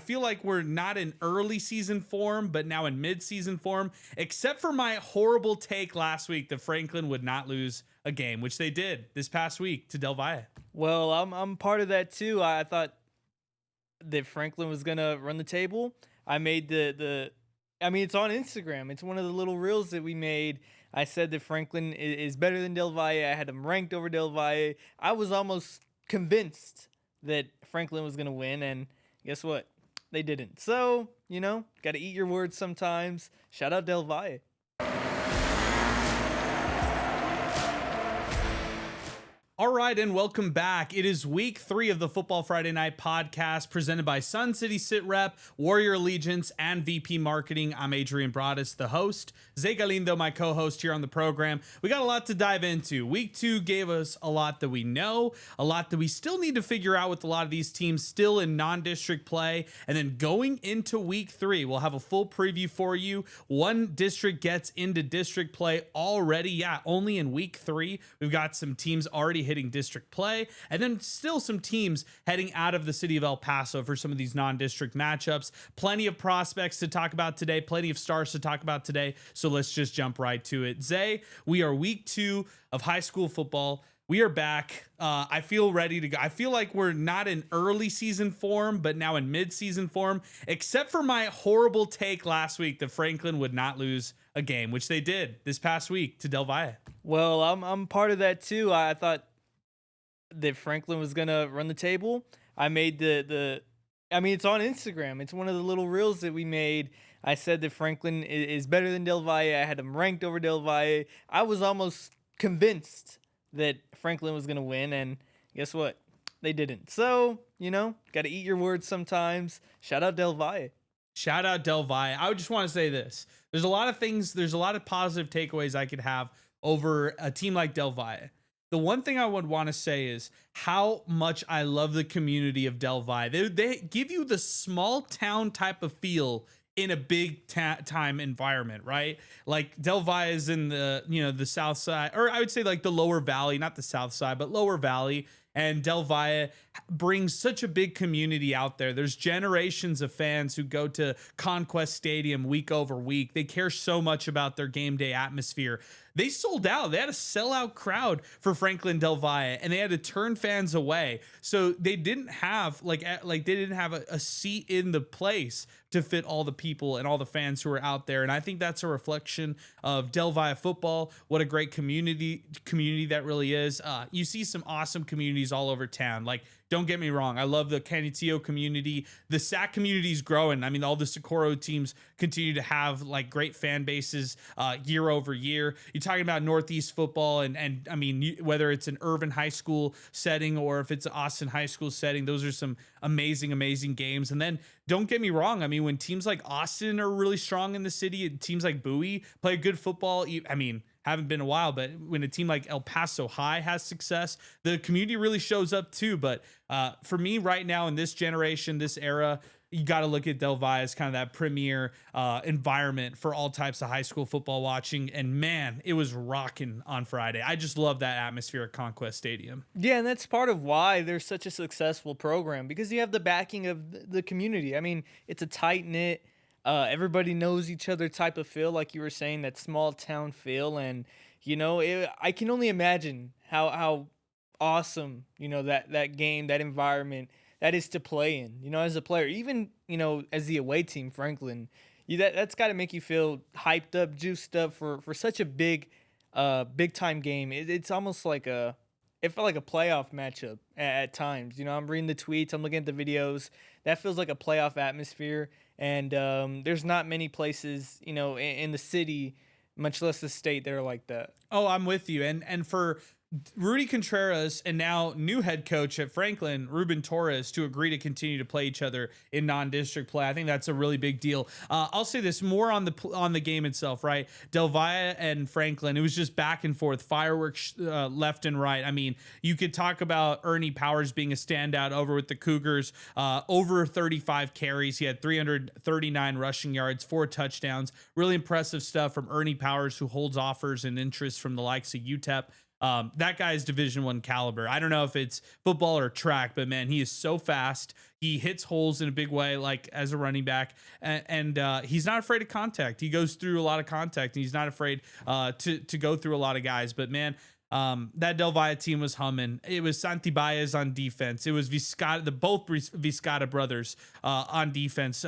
feel like we're not in early season form, but now in mid-season form, except for my horrible take last week that Franklin would not lose a game, which they did this past week to Del Valle. Well, I'm part of that too. I thought that Franklin was gonna run the table. I made I mean, it's on Instagram. It's one of the little reels that we made. I said that Franklin is better than Del Valle. I had him ranked over Del Valle. I was almost convinced that Franklin was gonna win, and guess what? They didn't. So, got to eat your words sometimes. Shout out Del Valle. All right, and welcome back. It is week 3 of the Football Friday Night podcast presented by Sun City Sitrep, Warrior Allegiance, and VP Marketing. I'm Adrian Broadus, the host. Zay Galindo, my co-host here on the program. We got a lot to dive into. Week 2 gave us a lot that we know, a lot that we still need to figure out with a lot of these teams still in non-district play. And then going into week 3, we'll have a full preview for you. One district gets into district play already. Yeah, only in week 3. We've got some teams already hitting district play, and then still some teams heading out of the city of El Paso for some of these non-district matchups. Plenty of prospects to talk about today, plenty of stars to talk about today, so let's just jump right to it. Zay, we are week 2 of high school football. We are back. I feel ready to go. I feel like we're not in early season form, but now in mid-season form, except for my horrible take last week that Franklin would not lose a game, which they did this past week to Del Valle. Well, I'm part of that too. I thought that Franklin was gonna run the table. I made I mean, it's on Instagram. It's one of the little reels that we made. I said that Franklin is better than Del Valle. I had him ranked over Del Valle. I was almost convinced that Franklin was gonna win, and guess what? They didn't. So, got to eat your words sometimes. Shout out Del Valle. Shout out Del Valle. I just want to say this. There's a lot of positive takeaways I could have over a team like Del Valle. The one thing I would want to say is how much I love the community of Del Valle. They give you the small town type of feel in a big time environment, right? Like Del Valle is in the south side, or I would say like the lower valley, not the south side, but lower valley. And Del Valle brings such a big community out there. There's generations of fans who go to Conquest Stadium week over week. They care so much about their game day atmosphere. They sold out. They had a sellout crowd for Franklin Del Valle, and they had to turn fans away. So they didn't have a seat in the place to fit all the people and all the fans who are out there. And I think that's a reflection of Del Valle football. What a great community that really is. You see some awesome communities all over town. Like, don't get me wrong, I love the Canutillo community. The SAC community is growing. I mean, all the Socorro teams continue to have like great fan bases year over year. You're talking about Northeast football, and I mean, whether it's an Irvin High School setting or if it's an Austin High School setting, those are some amazing games. And then don't get me wrong, I mean, when teams like Austin are really strong in the city, and teams like Bowie play good football, I mean, haven't been a while, but when a team like El Paso High has success, the community really shows up too. But for me right now in this generation, this era, you got to look at Del Valle as kind of that premier environment for all types of high school football watching. And man, it was rocking on Friday. I just love that atmosphere at Conquest Stadium. Yeah, and that's part of why they're such a successful program, because you have the backing of the community. I mean, it's a tight-knit, everybody knows each other type of feel, like you were saying, that small town feel. And, I can only imagine how awesome, that game, that environment, that is to play in, as a player, even, as the away team, Franklin, that's got to make you feel hyped up, juiced up for such a big time game. It's almost like it felt like a playoff matchup at times. I'm reading the tweets, I'm looking at the videos. That feels like a playoff atmosphere. And there's not many places, in the city, much less the state, that are like that. Oh, I'm with you. And for Rudy Contreras and now new head coach at Franklin, Ruben Torres, to agree to continue to play each other in non-district play, I think that's a really big deal. I'll say this more on the game itself, right? Del Valle and Franklin, it was just back and forth, fireworks left and right. I mean, you could talk about Ernie Powers being a standout over with the Cougars, over 35 carries. He had 339 rushing yards, 4 touchdowns. Really impressive stuff from Ernie Powers, who holds offers and interest from the likes of UTEP. That guy's Division 1 caliber. I don't know if it's football or track, but man, he is so fast. He hits holes in a big way, like as a running back, and he's not afraid of contact. He goes through a lot of contact, and he's not afraid to go through a lot of guys. But man, that Del Valle team was humming. It was Santi Baez on defense. It was Viscata, both Viscata brothers on defense.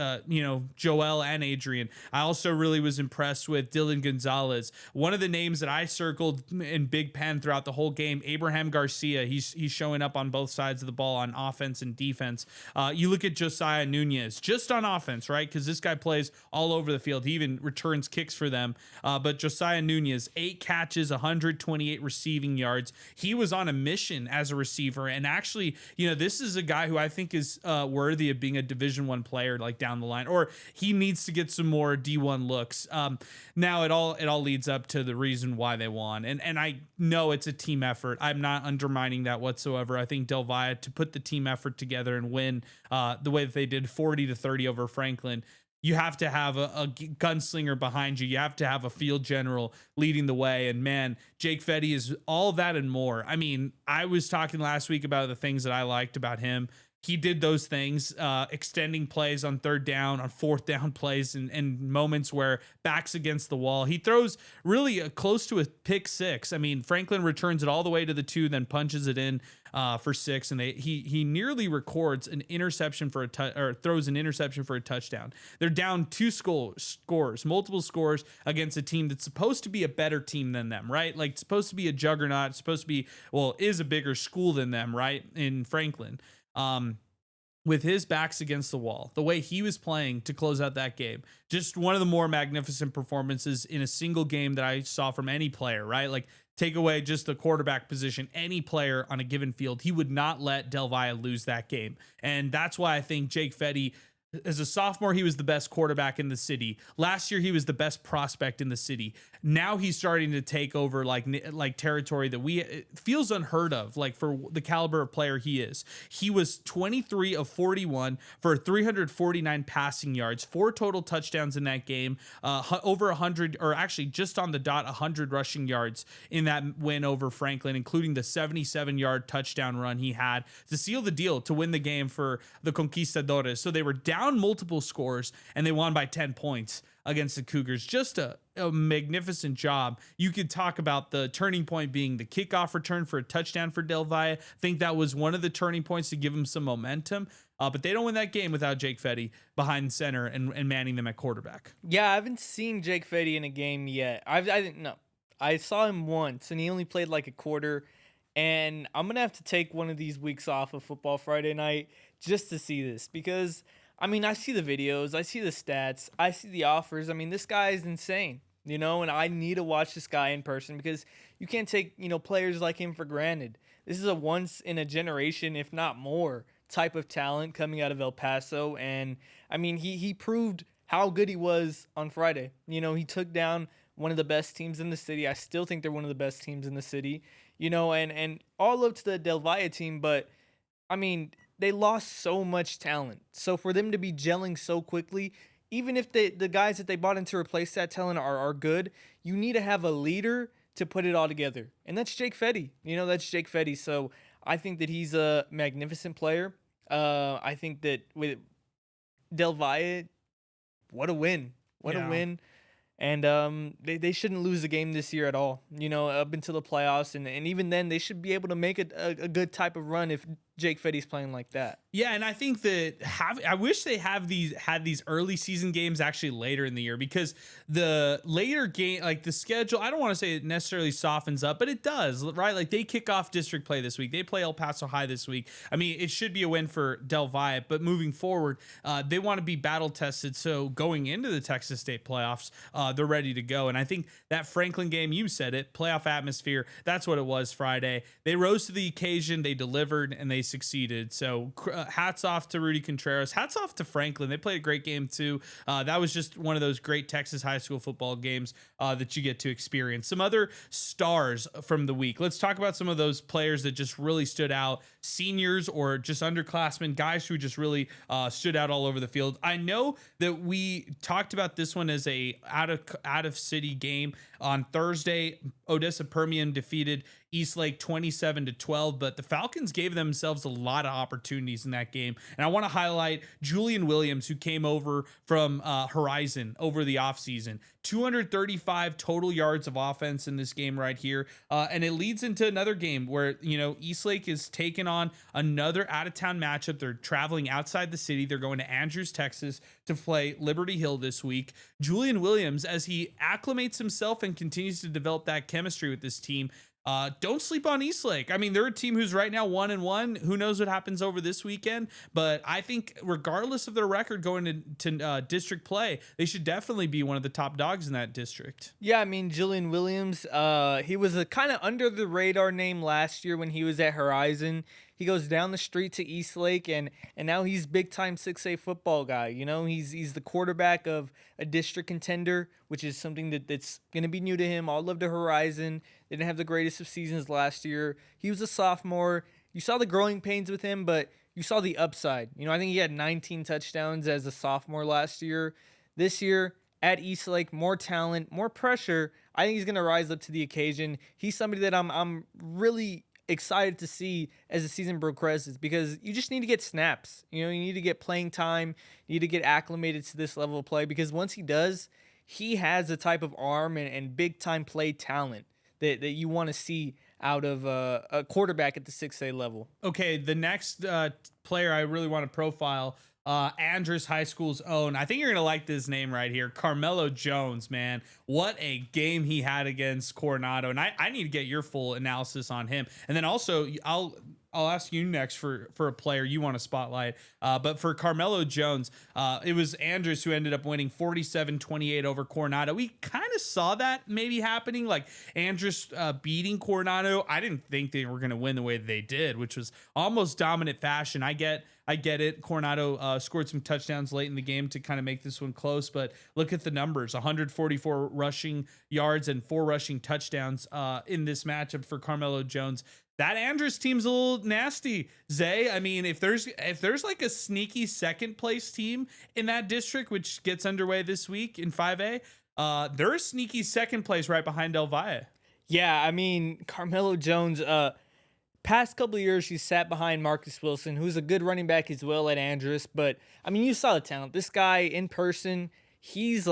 Joel and Adrian. I also really was impressed with Dylan Gonzalez. One of the names that I circled in Big Pen throughout the whole game, Abraham Garcia. He's showing up on both sides of the ball on offense and defense. You look at Josiah Nunez just on offense, right? Because this guy plays all over the field. He even returns kicks for them. But Josiah Nunez, 8 catches, 128 receiving yards. He was on a mission as a receiver, and actually, this is a guy who I think is worthy of being a Division 1 player, like down the line, or he needs to get some more D1 looks. Now it all leads up to the reason why they won, and I know it's a team effort. I'm not undermining that whatsoever. I think Del Valle, to put the team effort together and win the way that they did, 40-30 over Franklin. You have to have a gunslinger behind you. You have to have a field general leading the way. And man, Jake Fetty is all that and more. I mean, I was talking last week about the things that I liked about him. He did those things, extending plays on 3rd down, on 4th down plays, and moments where backs against the wall. He throws really close to a pick 6. I mean, Franklin returns it all the way to the 2, then punches it in for 6, and he nearly records an interception for or throws an interception for a touchdown. They're down 2 multiple scores against a team that's supposed to be a better team than them, right? Like, it's supposed to be a juggernaut. It's supposed to be, is a bigger school than them, right? In Franklin. With his backs against the wall, the way he was playing to close out that game, just one of the more magnificent performances in a single game that I saw from any player, right? Like, take away just the quarterback position, any player on a given field, he would not let Del Valle lose that game. And that's why I think Jake Fetty, as a sophomore, he was the best quarterback in the city. Last year, he was the best prospect in the city. Now he's starting to take over like territory that it feels unheard of, like for the caliber of player he is. He was 23 of 41 for 349 passing yards, 4 total touchdowns in that game, over 100, or actually just on the dot, 100 rushing yards in that win over Franklin, including the 77-yard touchdown run he had to seal the deal to win the game for the Conquistadores. So they were down multiple scores and they won by 10 points against the Cougars. Just a magnificent job. You could talk about the turning point being the kickoff return for a touchdown for Del Valle. I think that was one of the turning points to give them some momentum. But they don't win that game without Jake Fetty behind center and manning them at quarterback. Yeah, I haven't seen Jake Fetty in a game yet. I didn't know. I saw him once, and he only played like a quarter. And I'm gonna have to take one of these weeks off of Football Friday Night just to see this, because I mean, I see the videos, I see the stats, I see the offers. I mean, this guy is insane, and I need to watch this guy in person, because you can't take, players like him for granted. This is a once in a generation, if not more, type of talent coming out of El Paso. And I mean, he proved how good he was on Friday. He took down one of the best teams in the city. I still think they're one of the best teams in the city, and all up to the Del Valle team. But I mean, they lost so much talent. So for them to be gelling so quickly, even if the guys that they bought in to replace that talent are good, you need to have a leader to put it all together. And that's Jake Fetty. That's Jake Fetty. So I think that he's a magnificent player. I think that with Del Valle, what a win. What a win. And they shouldn't lose a game this year at all, up until the playoffs. And even then, they should be able to make a good type of run if Jake Fetty's playing like that. Yeah, and I think that I wish they had these early season games actually later in the year, because the later game, like the schedule, I don't want to say it necessarily softens up, but it does, right? Like, they kick off district play this week. They play El Paso High this week. I mean, it should be a win for Del Valle, but moving forward, they want to be battle tested. So going into the Texas State playoffs, they're ready to go. And I think that Franklin game, you said it, playoff atmosphere, that's what it was Friday. They rose to the occasion, they delivered, and they succeeded. So hats off to Rudy Contreras. Hats off to Franklin. They played a great game too. That was just one of those great Texas high school football games that you get to experience. Some other stars from the week. Let's talk about some of those players that just really stood out. Seniors or just underclassmen, guys who just really stood out all over the field. I know that we talked about this one as a out of city game on Thursday. Odessa Permian defeated Eastlake 27-12, but the Falcons gave themselves a lot of opportunities in that game. And I want to highlight Julian Williams, who came over from Horizon over the offseason. 235 total yards of offense in this game right here. And it leads into another game where, Eastlake is taking on another out of town matchup. They're traveling outside the city. They're going to Andrews, Texas to play Liberty Hill this week. Julian Williams, as he acclimates himself and continues to develop that chemistry with this team, don't sleep on Eastlake. I mean, they're a team who's right now 1-1. Who knows what happens over this weekend? But I think regardless of their record going to district play, they should definitely be one of the top dogs in that district. Yeah, I mean, Julian Williams, he was a kind of under the radar name last year when he was at Horizon. He goes down the street to Eastlake, and now he's big time 6A football guy. He's the quarterback of a district contender, which is something that's going to be new to him. All love to Horizon. They didn't have the greatest of seasons last year. He was a sophomore. You saw the growing pains with him, but you saw the upside. I think he had 19 touchdowns as a sophomore last year. This year at Eastlake, more talent, more pressure. I think he's going to rise up to the occasion. He's somebody that I'm really excited to see as the season progresses, because you just need to get snaps. You need to get playing time. You need to get acclimated to this level of play, because once he does, he has the type of arm and big time play talent that you want to see out of a quarterback at the 6A level. Okay, the next player I really want to profile, Andrews High School's own. I think you're going to like this name right here. Carmelo Jones, man. What a game he had against Coronado. And I need to get your full analysis on him. And then also, I'll ask you next for a player you want to spotlight. But for Carmelo Jones, it was Andrews who ended up winning 47-28 over Coronado. We kind of saw that maybe happening, like Andrews beating Coronado. I didn't think they were going to win the way they did, which was almost dominant fashion. I get it. Coronado scored some touchdowns late in the game to kind of make this one close, but look at the numbers: 144 rushing yards and 4 rushing touchdowns in this matchup for Carmelo Jones. That Andrews team's a little nasty, Zay. I mean, if there's like a sneaky second place team in that district, which gets underway this week in 5A, they're a sneaky second place right behind Del Valle. Yeah, I mean, Carmelo Jones, past couple of years, she sat behind Marcus Wilson, who's a good running back as well at Andrews. But I mean, you saw the talent. This guy in person, he's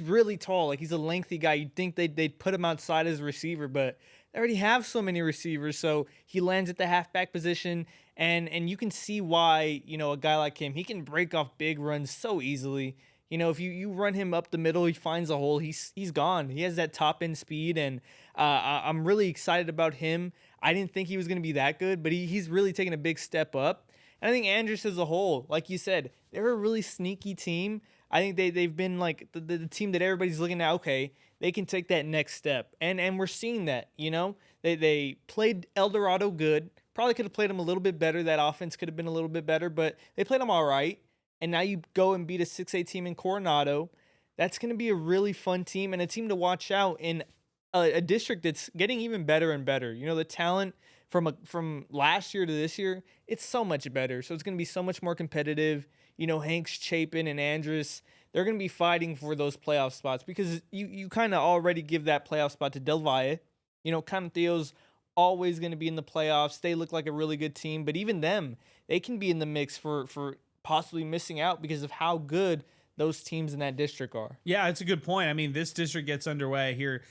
really tall. Like, he's a lengthy guy. You'd think they'd put him outside as a receiver, but they already have so many receivers. So he lands at the halfback position, and you can see why, a guy like him, he can break off big runs so easily. If you run him up the middle, he finds a hole, he's gone. He has that top end speed, and I'm really excited about him. I didn't think he was going to be that good, but he's really taken a big step up. And I think Andrews as a whole, like you said, they're a really sneaky team. I think they've been like the team that everybody's looking at. Okay, they can take that next step, and we're seeing that. They played El Dorado good. Probably could have played them a little bit better. That offense could have been a little bit better, but they played them all right. And now you go and beat a 6A team in Coronado. That's going to be a really fun team, and a team to watch out in a district that's getting even better and better. The talent from last year to this year, it's so much better. So it's going to be so much more competitive. Hanks, Chapin, and Andrus, they're going to be fighting for those playoff spots, because you kind of already give that playoff spot to Del Valle. Cananteo's always going to be in the playoffs. They look like a really good team, but even them, they can be in the mix for possibly missing out because of how good those teams in that district are. Yeah, it's a good point. I mean, this district gets underway here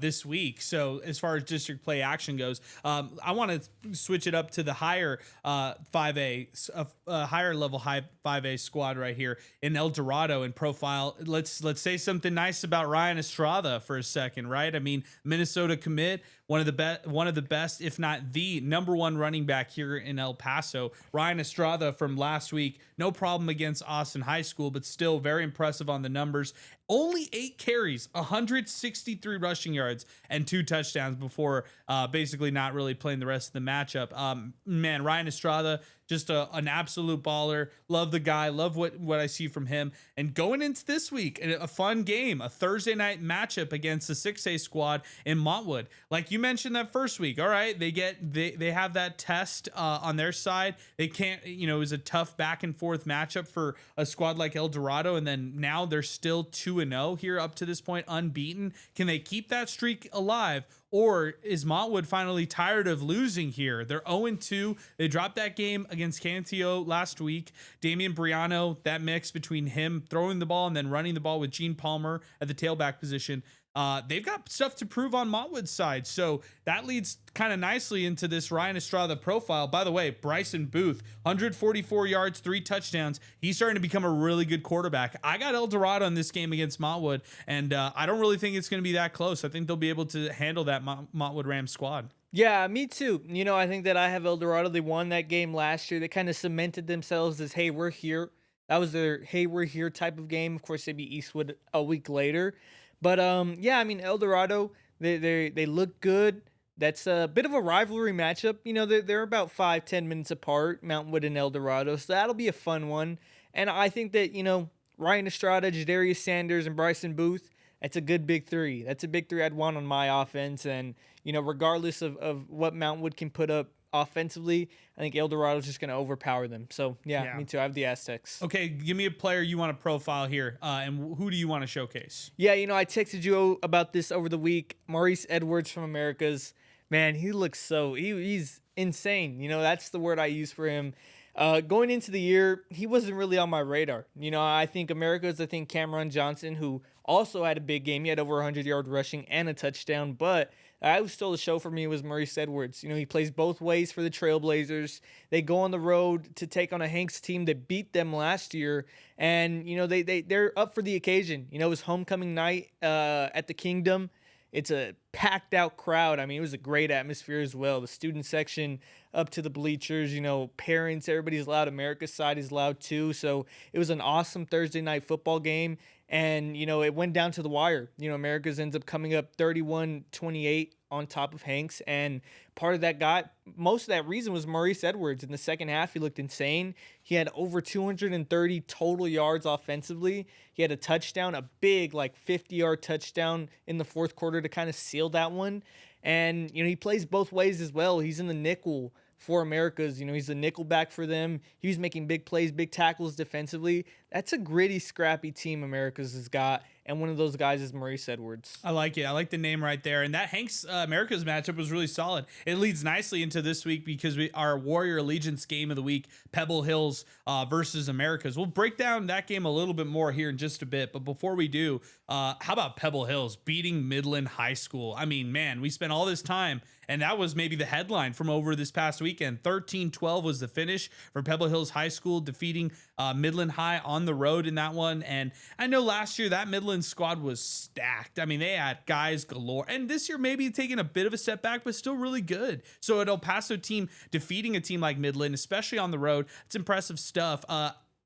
this week. So as far as district play action goes, I want to switch it up to the higher 5A, higher level 5A squad right here in El Dorado and profile. Let's say something nice about Ryan Estrada for a second, right? I mean, Minnesota commit, one of the best, if not the number one running back here in El Paso. Ryan Estrada from last week, no problem against Austin High School, but still very impressive on the numbers. Only 8 carries, 163 rushing yards, and 2 touchdowns before basically not really playing the rest of the matchup. Man, Ryan Estrada, just an absolute baller. Love the guy. Love what I see from him. And going into this week, a fun game, a Thursday night matchup against the 6A squad in Montwood. Like you mentioned that first week. All right, they have that test on their side. They can't, it was a tough back and forth matchup for a squad like El Dorado, and then now they're still 2-0 here up to this point, unbeaten. Can they keep that streak alive? Or is Montwood finally tired of losing here? They're 0-2. They dropped that game against Cantio last week. Damian Briano, that mix between him throwing the ball and then running the ball with Gene Palmer at the tailback position. They've got stuff to prove on Montwood's side. So that leads kind of nicely into this Ryan Estrada profile. By the way, Bryson Booth, 144 yards, 3 touchdowns. He's starting to become a really good quarterback. I got El Dorado in this game against Montwood, and I don't really think it's going to be that close. I think they'll be able to handle that Montwood Rams squad. Yeah, me too. I think that I have El Dorado. They won that game last year. They kind of cemented themselves as, hey, we're here. That was their, hey, we're here type of game. Of course, they beat Eastwood a week later. But yeah, I mean, El Dorado, they look good. That's a bit of a rivalry matchup. They're about 5-10 minutes apart, Mountainwood and El Dorado. So that'll be a fun one. And I think that, Ryan Estrada, Jadarius Sanders, and Bryson Booth, that's a good big three. That's a big three I'd want on my offense. And, regardless of what Mountainwood can put up offensively, I think El Dorado's just going to overpower them. So, yeah, me too. I have the Aztecs. Okay, give me a player you want to profile here, and who do you want to showcase? Yeah, I texted you about this over the week. Maurice Edwards from Americas. Man, he looks he's insane. That's the word I use for him. Going into the year, he wasn't really on my radar. I think Americas, Cameron Johnson, who also had a big game. He had over 100-yard rushing and a touchdown, but I was still the show for me was Maurice Edwards. He plays both ways for the Trailblazers. They go on the road to take on a Hanks team that beat them last year, and they're up for the occasion. It was homecoming night at the Kingdom. It's a packed out crowd. I mean, it was a great atmosphere as well. The student section up to the bleachers, parents, everybody's loud. America's side is loud too. So it was an awesome Thursday night football game. And, it went down to the wire. America's ends up coming up 31-28 on top of Hanks. And most of that reason was Maurice Edwards. In the second half, he looked insane. He had over 230 total yards offensively. He had a touchdown, a big 50-yard touchdown in the fourth quarter to kind of seal that one. And, he plays both ways as well. He's in the nickel for Americas. He's a nickel back for them. He was making big plays, big tackles defensively. That's a gritty, scrappy team Americas has got. And one of those guys is Maurice Edwards. I like it. I like the name right there. And that Hanks America's matchup was really solid. It leads nicely into this week because our Warrior Allegiance game of the week, Pebble Hills versus America's. We'll break down that game a little bit more here in just a bit. But before we do, how about Pebble Hills beating Midland High School? I mean, man, we spent all this time, and that was maybe the headline from over this past weekend. 13-12 was the finish for Pebble Hills High School, defeating Midland High on the road in that one. And I know last year that Midland squad was stacked. I mean, they had guys galore. And this year maybe taking a bit of a step back, but still really good. So an El Paso team defeating a team like Midland, especially on the road, it's impressive stuff.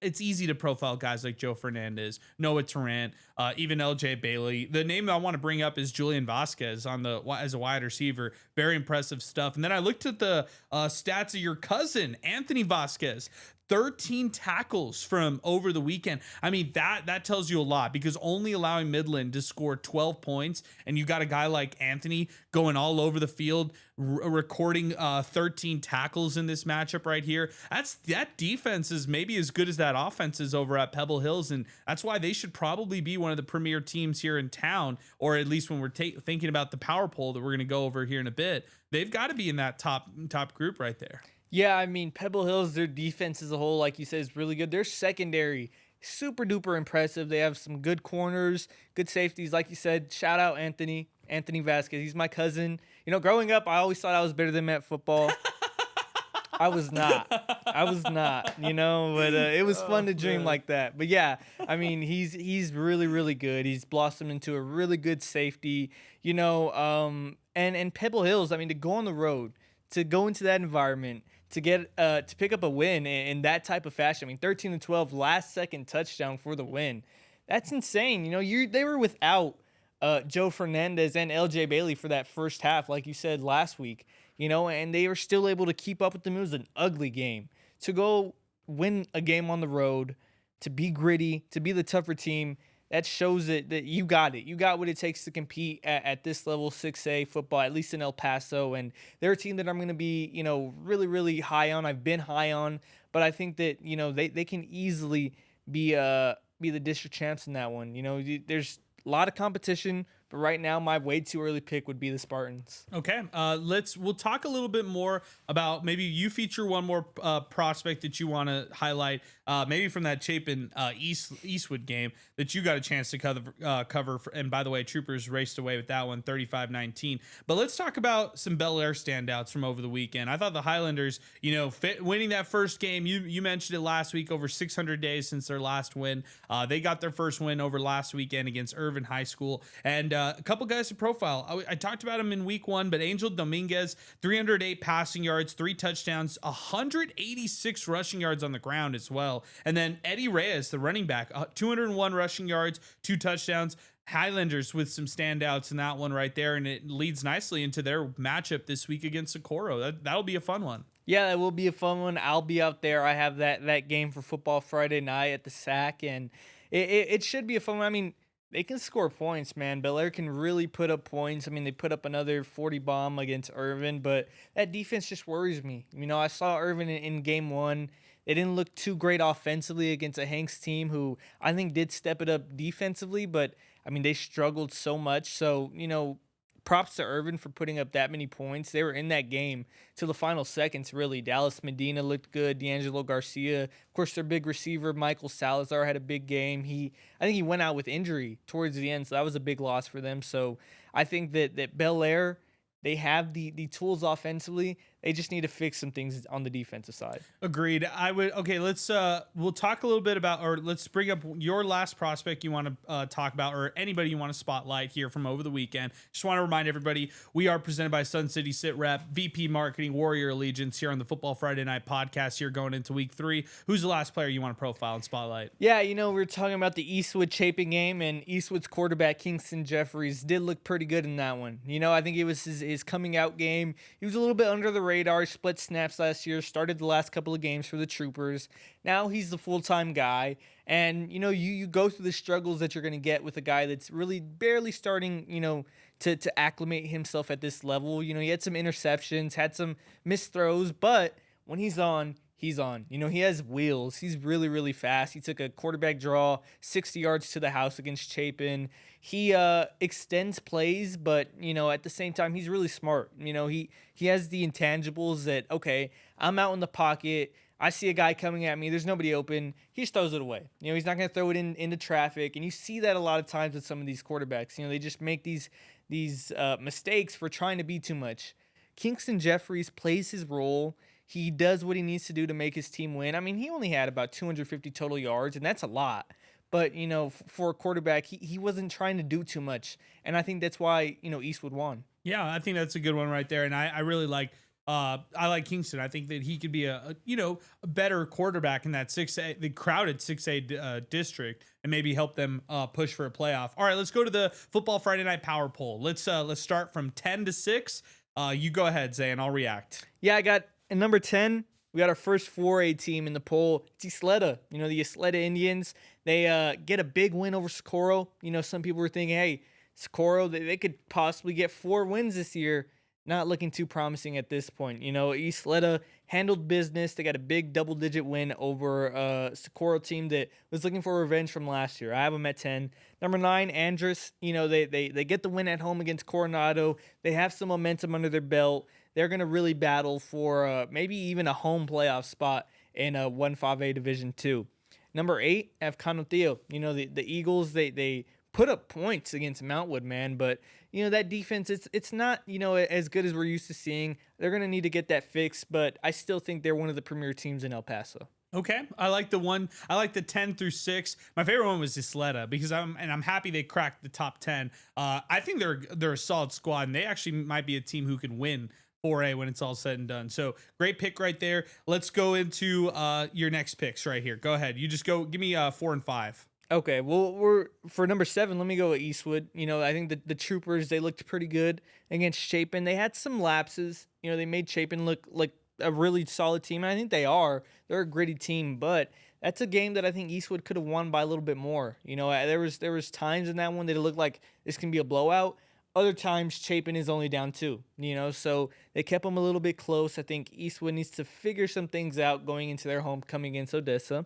It's easy to profile guys like Joe Fernandez, Noah Tarrant, even LJ Bailey. The name that I want to bring up is Julian Vasquez as a wide receiver. Very impressive stuff. And then I looked at the stats of your cousin, Anthony Vasquez. 13 tackles from over the weekend. I mean, that tells you a lot because only allowing Midland to score 12 points, and you got a guy like Anthony going all over the field, recording 13 tackles in this matchup right here. That defense is maybe as good as that offense is over at Pebble Hills, and that's why they should probably be one of the premier teams here in town, or at least when we're thinking about the power poll that we're going to go over here in a bit, they've got to be in that top group right there. Yeah, I mean, Pebble Hills, their defense as a whole, like you said, is really good. Their secondary, super duper impressive. They have some good corners, good safeties. Like you said, shout out Anthony Vasquez. He's my cousin. Growing up, I always thought I was better than him at football. I was not, but it was fun to dream like that. But yeah, I mean, he's really, really good. He's blossomed into a really good safety, and Pebble Hills, I mean, to go on the road, to go into that environment, to get to pick up a win in that type of fashion. I mean, 13-12, last second touchdown for the win. That's insane. They were without Joe Fernandez and LJ Bailey for that first half, like you said last week. And they were still able to keep up with them. It was an ugly game. To go win a game on the road, to be gritty, to be the tougher team, that shows that you got it. You got what it takes to compete at this level, 6A football, at least in El Paso. And they're a team that I'm going to be, really, really high on. I've been high on, but I think that, they can easily be the district champs in that one. There's a lot of competition But right now, my way too early pick would be the Spartans. Okay, we'll talk a little bit more about, maybe you feature one more prospect that you want to highlight, maybe from that Chapin Eastwood game that you got a chance to cover. And by the way, Troopers raced away with that one, 35-19. But let's talk about some Bel Air standouts from over the weekend. I thought the Highlanders, winning that first game. You mentioned it last week, over 600 days since their last win. They got their first win over last weekend against Irvin High School, and a couple guys to profile. I talked about him in week one, but Angel Dominguez, 308 passing yards, 3 touchdowns, 186 rushing yards on the ground as well. And then Eddie Reyes, the running back, 201 rushing yards, 2 touchdowns. Highlanders with some standouts in that one right there, and it leads nicely into their matchup this week against Socorro. That'll be a fun one. Yeah, it will be a fun one. I'll be out there. I have that game for Football Friday night at the SAC, and it should be a fun one. I mean, they can score points, man. Bel Air can really put up points. I mean, they put up another 40 bomb against Irvin, but that defense just worries me. I saw Irvin in game one. They didn't look too great offensively against a Hanks team who I think did step it up defensively, but I mean, they struggled so much. So, props to Irvin for putting up that many points. They were in that game till the final seconds, really. Dallas Medina looked good. D'Angelo Garcia. Of course, their big receiver, Michael Salazar, had a big game. I think he went out with injury towards the end, so that was a big loss for them. So I think that Bel Air, they have the tools offensively. They just need to fix some things on the defensive side. Agreed. Let's we'll talk a little bit about, or let's bring up your last prospect you want to talk about, or anybody you want to spotlight here from over the weekend. Just want to remind everybody, we are presented by Sun City Sitrep, VP Marketing, Warrior Allegiance, here on the Football Friday Night podcast here going into week 3. Who's the last player you want to profile and spotlight? Yeah, we were talking about the Eastwood Chapin game, and Eastwood's quarterback, Kingston Jeffries, did look pretty good in that one. I think it was his coming out game. He was a little bit under the radar, split snaps last year, started the last couple of games for the Troopers. Now he's the full-time guy, and you go through the struggles that you're going to get with a guy that's really barely starting, to acclimate himself at this level. He had some interceptions, had some missed throws, but when he's on, he's on. He has wheels. He's really, really fast. He took a quarterback draw, 60 yards to the house against Chapin. He extends plays, but, at the same time, he's really smart. He has the intangibles that, okay, I'm out in the pocket. I see a guy coming at me. There's nobody open. He just throws it away. He's not going to throw it into traffic. And you see that a lot of times with some of these quarterbacks. They just make these mistakes for trying to be too much. Kingston Jeffries plays his role. He does what he needs to do to make his team win. I mean, he only had about 250 total yards, and that's a lot. But, for a quarterback, he wasn't trying to do too much. And I think that's why, Eastwood won. Yeah, I think that's a good one right there. And I really like Kingston. I think that he could be a better quarterback in that the crowded 6A district, and maybe help them push for a playoff. All right, let's go to the Football Friday Night Power Poll. Let's start from 10 to 6. You go ahead, Zay, and I'll react. Yeah, I got at number 10. We got our first 4A team in the poll. It's Isleta. The Isleta Indians. They get a big win over Socorro. Some people were thinking, hey, Socorro, they could possibly get 4 wins this year. Not looking too promising at this point. Isleta handled business. They got a big double-digit win over a Socorro team that was looking for revenge from last year. I have them at 10. Number 9, Andrus. They get the win at home against Coronado. They have some momentum under their belt. They're going to really battle for maybe even a home playoff spot in 1-5A Division 2. Number 8, I have Canutillo. The Eagles, they put up points against Mountwood, man, but that defense, it's not as good as we're used to seeing. They're going to need to get that fixed, but I still think they're one of the premier teams in El Paso. Okay, I like the 10 through 6. My favorite one was Isleta, because I'm happy they cracked the top 10. I think they're a solid squad, and they actually might be a team who can win 4A when it's all said and done. So great pick right there. Let's go into your next picks right here. Go ahead. You just give me 4 and 5. Okay, well, we're for number 7. Let me go with Eastwood. I think the Troopers, they looked pretty good against Chapin. They had some lapses. They made Chapin look like a really solid team, and I think they are. They're a gritty team, but that's a game that I think Eastwood could have won by a little bit more. There was times in that one that it looked like this can be a blowout. Other times, Chapin is only down two, so they kept them a little bit close. I think Eastwood needs to figure some things out going into their homecoming against Odessa.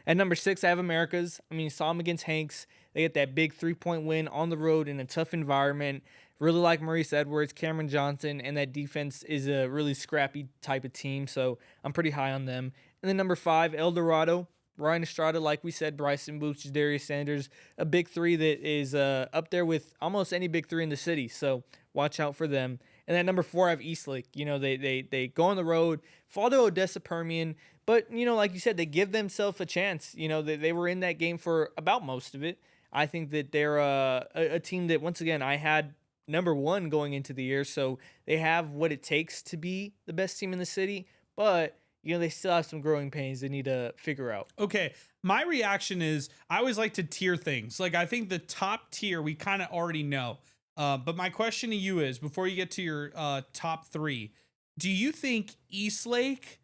At number six, I have Americas. I mean, saw them against Hanks. They get that big 3-point win on the road in a tough environment. Really like Maurice Edwards, Cameron Johnson, and that defense is a really scrappy type of team, so I'm pretty high on them. And then number five, El Dorado. Ryan Estrada, like we said, Bryson Boots, Darius Sanders, a big three that is up there with almost any big three in the city. So watch out for them. And then number four, I have Eastlake. They go on the road, fall to Odessa Permian, but like you said, they give themselves a chance. They were in that game for about most of it. I think that they're a team that, once again, I had number one going into the year, so they have what it takes to be the best team in the city, but they still have some growing pains they need to figure out. Okay. My reaction is I always like to tier things. Like, I think the top tier we kind of already know. But my question to you is, before you get to your top three, do you think Eastlake,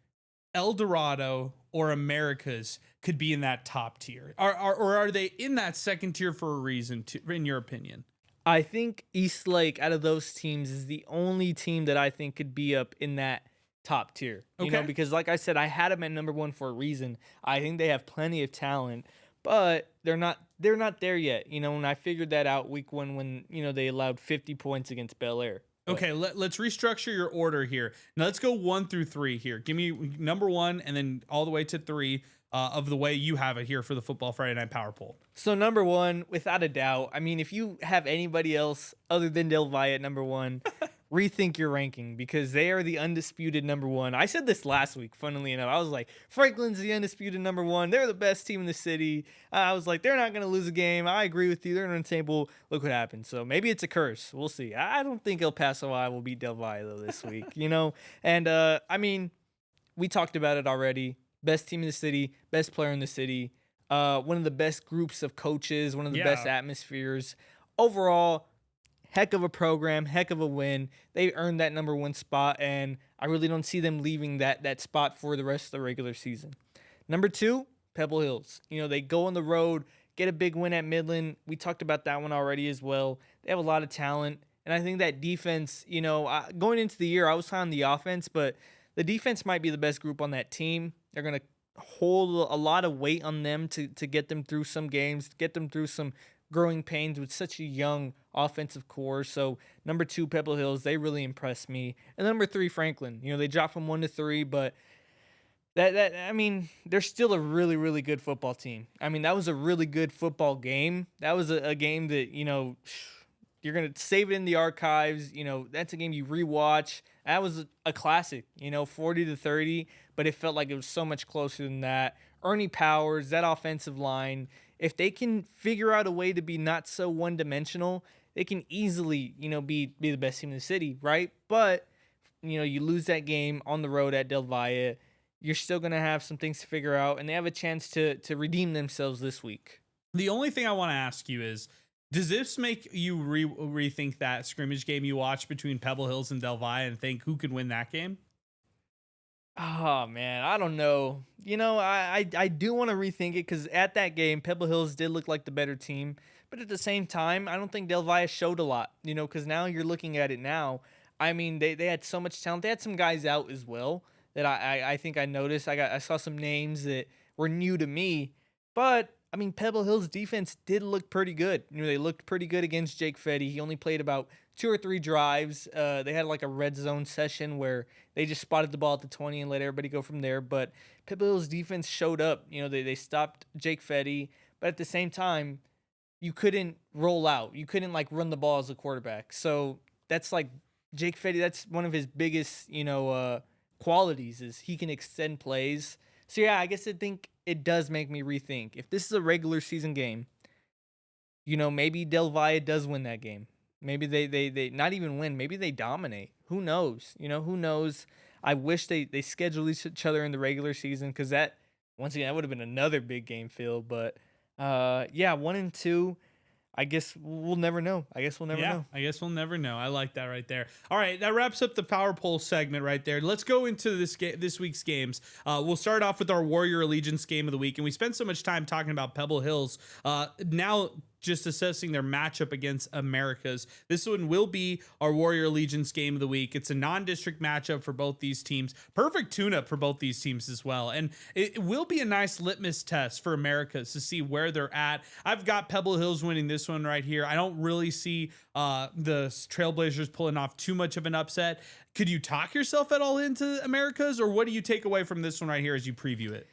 El Dorado, or Americas could be in that top tier? Or are they in that second tier for a reason, in your opinion? I think Eastlake, out of those teams, is the only team that I think could be up in that top tier, because like I said, I had them at number one for a reason. I think they have plenty of talent, but they're not there yet. And I figured that out week one when, they allowed 50 points against Bel Air. Okay, let's restructure your order here. Now let's go 1 through 3 here. Give me number 1 and then all the way to 3 of the way you have it here for the Football Friday Night Power Poll. So number 1, without a doubt, I mean, if you have anybody else other than Del Valle at number 1, rethink your ranking, because they are the undisputed number 1. I said this last week, funnily enough. I was like, Franklin's the undisputed number 1. They're the best team in the city. I was like, they're not going to lose a game. I agree with you. They're on the table. Look what happened. So maybe it's a curse. We'll see. I don't think El Paso I will beat Del Valle, though, this week, And, I mean, we talked about it already. Best team in the city, best player in the city, one of the best groups of coaches, one of the best atmospheres. Overall, heck of a program, heck of a win. They earned that number 1 spot, and I really don't see them leaving that spot for the rest of the regular season. Number 2, Pebble Hills. They go on the road, get a big win at Midland. We talked about that one already as well. They have a lot of talent, and I think that defense, going into the year, I was high on the offense, but the defense might be the best group on that team. They're going to hold a lot of weight on them to get them through some games, get them through some growing pains with such a young offensive core. So number 2, Pebble Hills, they really impressed me. And number 3, Franklin. They dropped from 1 to 3, but I mean, they're still a really, really good football team. I mean, that was a really good football game. That was a game that, you're going to save it in the archives. That's a game you rewatch. That was a classic, 40 to 30, but it felt like it was so much closer than that. Ernie Powers, that offensive line, if they can figure out a way to be not so one-dimensional, they can easily, be the best team in the city, right? But, you lose that game on the road at Del Valle, you're still going to have some things to figure out, and they have a chance to redeem themselves this week. The only thing I want to ask you is, does this make you rethink that scrimmage game you watched between Pebble Hills and Del Valle and think who could win that game? Oh, man, I don't know. I do want to rethink it, because at that game, Pebble Hills did look like the better team. But at the same time, I don't think Del Valle showed a lot, because now you're looking at it now. I mean, they had so much talent. They had some guys out as well that I think I noticed. I saw some names that were new to me. But, I mean, Pebble Hills defense did look pretty good. They looked pretty good against Jake Fetty. He only played about 2 or 3 drives. They had like a red zone session where they just spotted the ball at the 20 and let everybody go from there. But Pebble Hills defense showed up. They stopped Jake Fetty. But at the same time, you couldn't roll out. You couldn't like run the ball as a quarterback. So that's like Jake Fetty. That's one of his biggest, qualities is he can extend plays. So yeah, I guess I think it does make me rethink. If this is a regular season game, maybe Del Valle does win that game. Maybe they not even win. Maybe they dominate. Who knows? Who knows? I wish they scheduled each other in the regular season, because that, once again, that would have been another big game, Phil. But 1 and 2, I guess we'll never know. I guess we'll never know. I like that right there. All right, that wraps up the Power Poll segment right there. Let's go into this week's games. We'll start off with our Warrior Allegiance game of the week, and we spent so much time talking about Pebble Hills. Now just assessing their matchup against Americas. This one will be our Warrior Allegiance game of the week. It's a non-district matchup for both these teams. Perfect tune-up for both these teams as well. And it will be a nice litmus test for Americas to see where they're at. I've got Pebble Hills winning this one right here. I don't really see the Trailblazers pulling off too much of an upset. Could you talk yourself at all into Americas, or what do you take away from this one right here as you preview it?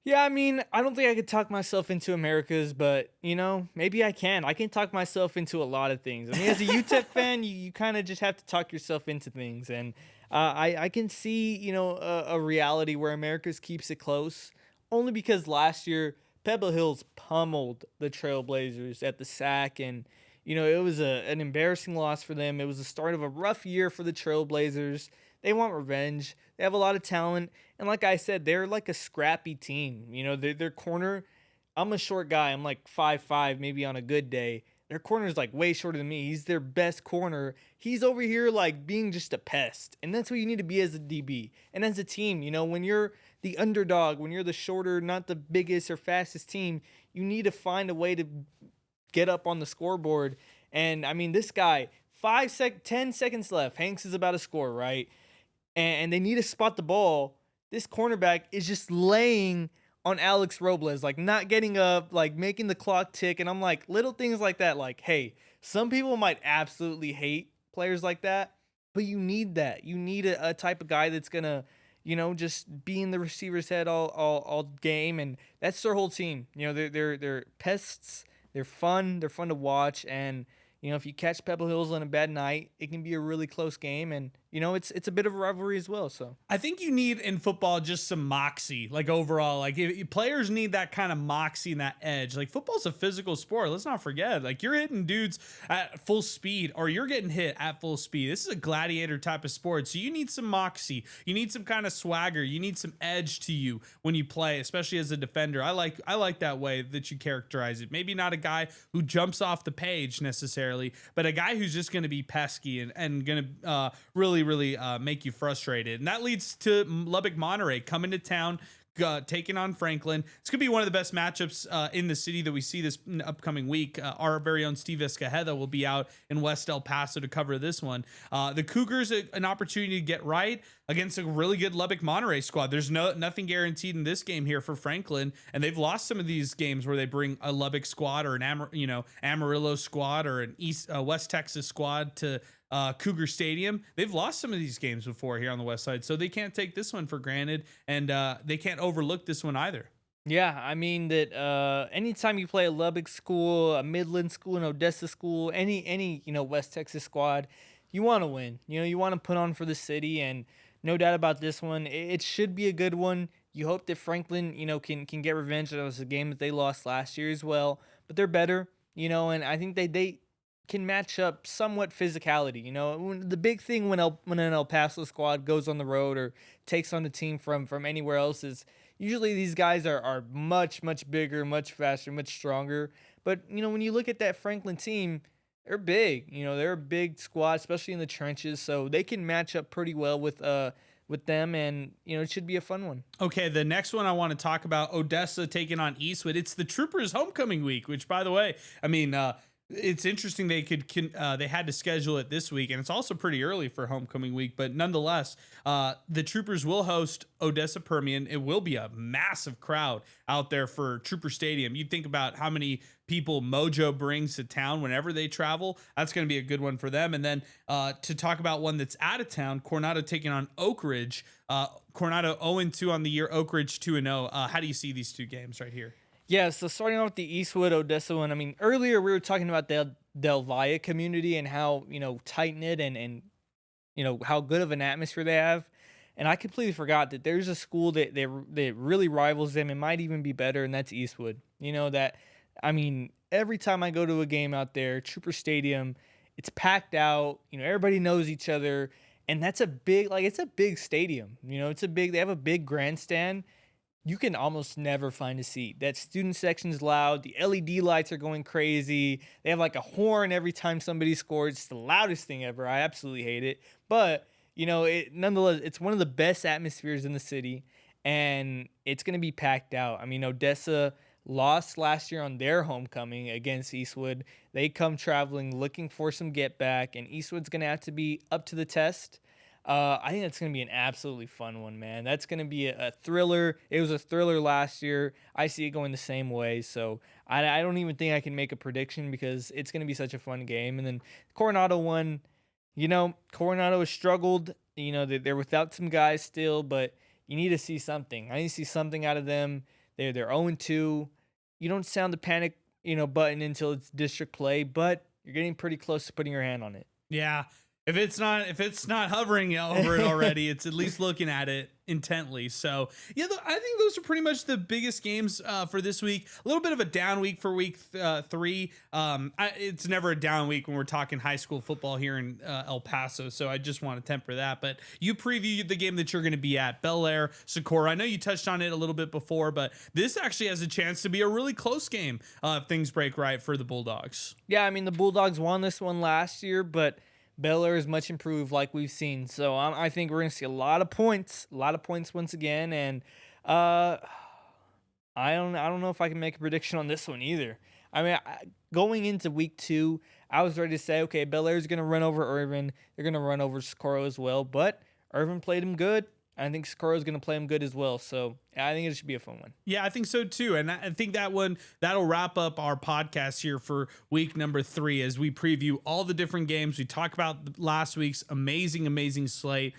Yeah, I mean, I don't think I could talk myself into Americas, but maybe I can. I can talk myself into a lot of things. I mean, as a UTEP fan, you kind of just have to talk yourself into things, and I can see a reality where Americas keeps it close, only because last year Pebble Hills pummeled the Trailblazers at the SAC, and it was an embarrassing loss for them. It was the start of a rough year for the Trailblazers. They want revenge. They have a lot of talent. And like I said, they're like a scrappy team. Their corner, I'm a short guy. I'm like 5'5", maybe on a good day. Their corner is like way shorter than me. He's their best corner. He's over here like being just a pest. And that's what you need to be as a DB. And as a team, when you're the underdog, when you're the shorter, not the biggest or fastest team, you need to find a way to get up on the scoreboard. And I mean, this guy, 10 seconds left. Hanks is about to score, right? And they need to spot the ball. This cornerback is just laying on Alex Robles, like not getting up, like making the clock tick. And I'm like, little things like that. Like, hey, some people might absolutely hate players like that, but you need that. You need a type of guy that's gonna, just be in the receiver's head all game. And that's their whole team. They're pests. They're fun. They're fun to watch. And if you catch Pebble Hills on a bad night, it can be a really close game. And it's a bit of a rivalry as well. So I think you need in football just some moxie, like overall, like players need that kind of moxie and that edge. Like football's a physical sport. Let's not forget, like you're hitting dudes at full speed or you're getting hit at full speed. This is a gladiator type of sport. So you need some moxie. You need some kind of swagger. You need some edge to you when you play, especially as a defender. I like that way that you characterize it. Maybe not a guy who jumps off the page necessarily, but a guy who's just going to be pesky and going to really make you frustrated. And that leads to Lubbock Monterey coming to town, taking on Franklin. It's going to be one of the best matchups in the city that we see this upcoming week. Our very own Steve Escajeda will be out in West El Paso to cover this one. The Cougars, an opportunity to get right against a really good Lubbock Monterey squad. There's nothing guaranteed in this game here for Franklin, and they've lost some of these games where they bring a Lubbock squad or an Amarillo squad or an West Texas squad to Cougar Stadium. They've lost some of these games before here on the west side, so they can't take this one for granted, and they can't overlook this one either. yeah, I mean that anytime you play a Lubbock school, a Midland school, an Odessa school, any West Texas squad, you want to win. You want to put on for the city, and no doubt about this one. It should be a good one. You hope that Franklin, can get revenge. That was a game that they lost last year as well, but they're better, and I think they can match up somewhat physicality. The big thing when an El Paso squad goes on the road or takes on a team from anywhere else is usually these guys are much, much bigger, much faster, much stronger. But, when you look at that Franklin team, they're big. They're a big squad, especially in the trenches. So they can match up pretty well with them, and it should be a fun one. Okay, the next one I want to talk about, Odessa taking on Eastwood. It's the Troopers homecoming week, which, by the way, I mean, it's interesting they had to schedule it this week, and it's also pretty early for homecoming week, but nonetheless, the Troopers will host Odessa Permian. It will be a massive crowd out there for Trooper Stadium. You think about how many people Mojo brings to town whenever they travel. That's going to be a good one for them. And then to talk about one that's out of town, Coronado taking on Oak Ridge. Coronado 0-2 on the year, Oak Ridge 2-0. How do you see these two games right here? Yeah, so starting off with the Eastwood Odessa one, I mean, earlier we were talking about the Del Valle community and how, tight knit and how good of an atmosphere they have. And I completely forgot that there's a school that really rivals them and might even be better, and that's Eastwood. Every time I go to a game out there, Trooper Stadium, it's packed out, everybody knows each other, and that's it's a big stadium. They have a big grandstand. You can almost never find a seat. That student section's loud. The LED lights are going crazy. They have like a horn every time somebody scores. It's the loudest thing ever. I absolutely hate it. But, nonetheless, it's one of the best atmospheres in the city, and it's going to be packed out. I mean, Odessa lost last year on their homecoming against Eastwood. They come traveling looking for some get back, and Eastwood's going to have to be up to the test. I think that's going to be an absolutely fun one, man. That's going to be a thriller. It was a thriller last year. I see it going the same way. So I don't even think I can make a prediction because it's going to be such a fun game. And then Coronado one, Coronado has struggled. They're without some guys still, but you need to see something. I need to see something out of them. They're 0-2. You don't sound the panic, button until it's district play, but you're getting pretty close to putting your hand on it. Yeah. If it's not hovering over it already, it's at least looking at it intently. So yeah, I think those are pretty much the biggest games for this week. A little bit of a down week for week 3. It's never a down week when we're talking high school football here in El Paso. So I just want to temper that. But you previewed the game that you're going to be at, Bel Air, Socorro. I know you touched on it a little bit before, but this actually has a chance to be a really close game if things break right for the Bulldogs. Yeah, I mean, the Bulldogs won this one last year, but Bel Air is much improved, like we've seen. So I think we're going to see a lot of points once again. And I don't know if I can make a prediction on this one either. I mean, going into week 2, I was ready to say, okay, Bel Air is going to run over Irvin. They're going to run over Socorro as well. But Irvin played him good. I think Socorro is going to play him good as well. So I think it should be a fun one. Yeah, I think so too. And I think that'll wrap up our podcast here for week number 3 as we preview all the different games. We talk about last week's amazing slate.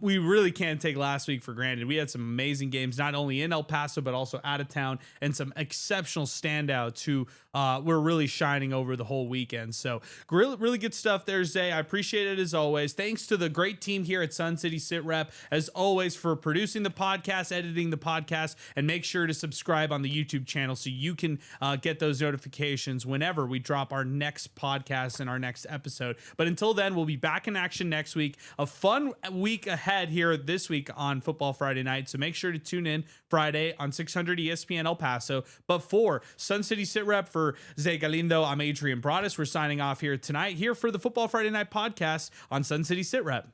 We really can't take last week for granted. We had some amazing games, not only in El Paso, but also out of town, and some exceptional standouts who were really shining over the whole weekend. So really, really good stuff there, Zay. I appreciate it as always. Thanks to the great team here at Sun City Sitrep, as always, for producing the podcast, editing the podcast, and make sure to subscribe on the YouTube channel so you can get those notifications whenever we drop our next podcast and our next episode. But until then, we'll be back in action next week. A fun week ahead here this week on Football Friday Night, so make sure to tune in Friday on 600 ESPN El Paso. But for Sun City Sitrep, for Zay Galindo, I'm Adrian Broadus. We're signing off here tonight here for the Football Friday Night podcast on Sun City Sitrep.